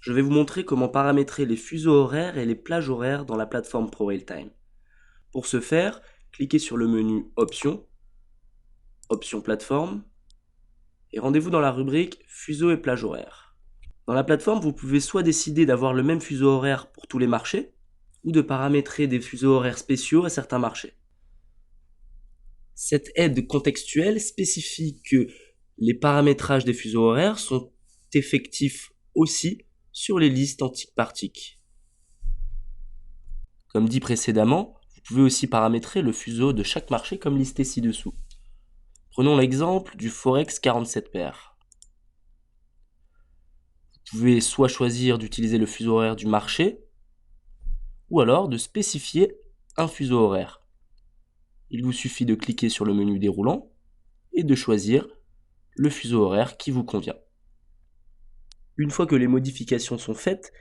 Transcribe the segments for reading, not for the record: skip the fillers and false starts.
je vais vous montrer comment paramétrer les fuseaux horaires et les plages horaires dans la plateforme ProRailTime. Pour ce faire, cliquez sur le menu Options, Options plateforme, et rendez-vous dans la rubrique Fuseaux et plages horaires. Dans la plateforme, vous pouvez soit décider d'avoir le même fuseau horaire pour tous les marchés, ou de paramétrer des fuseaux horaires spéciaux à certains marchés. Cette aide contextuelle spécifie que les paramétrages des fuseaux horaires sont effectifs aussi sur les listes antiques par tick. Comme dit précédemment, vous pouvez aussi paramétrer le fuseau de chaque marché comme listé ci-dessous. Prenons l'exemple du Forex 47 paires. Vous pouvez soit choisir d'utiliser le fuseau horaire du marché, ou alors de spécifier un fuseau horaire. Il vous suffit de cliquer sur le menu déroulant et de choisir le fuseau horaire qui vous convient. Une fois que les modifications sont faites,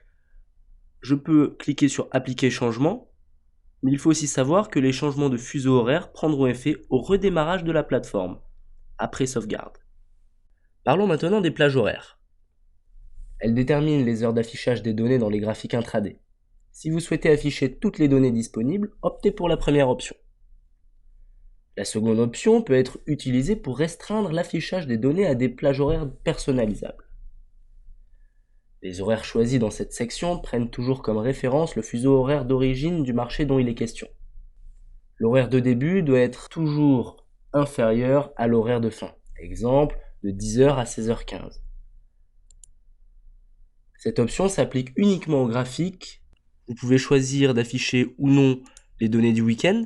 je peux cliquer sur Appliquer changement, mais il faut aussi savoir que les changements de fuseau horaire prendront effet au redémarrage de la plateforme, après sauvegarde. Parlons maintenant des plages horaires. Elles déterminent les heures d'affichage des données dans les graphiques intraday. Si vous souhaitez afficher toutes les données disponibles, optez pour la première option. La seconde option peut être utilisée pour restreindre l'affichage des données à des plages horaires personnalisables. Les horaires choisis dans cette section prennent toujours comme référence le fuseau horaire d'origine du marché dont il est question. L'horaire de début doit être toujours inférieur à l'horaire de fin. Exemple, de 10h à 16h15. Cette option s'applique uniquement aux graphiques. Vous pouvez choisir d'afficher ou non les données du week-end.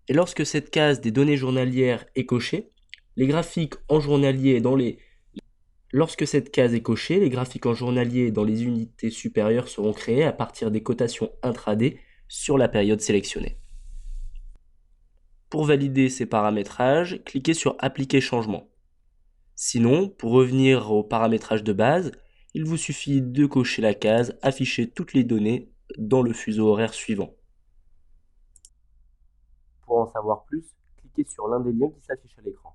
Et lorsque cette case des données journalières est cochée, les graphiques en journalier Lorsque cette case est cochée, les graphiques en journalier dans les unités supérieures seront créés à partir des cotations intraday sur la période sélectionnée. Pour valider ces paramétrages, cliquez sur Appliquer changement. Sinon, pour revenir au paramétrage de base, il vous suffit de cocher la case Afficher toutes les données dans le fuseau horaire suivant. Pour en savoir plus, cliquez sur l'un des liens qui s'affiche à l'écran.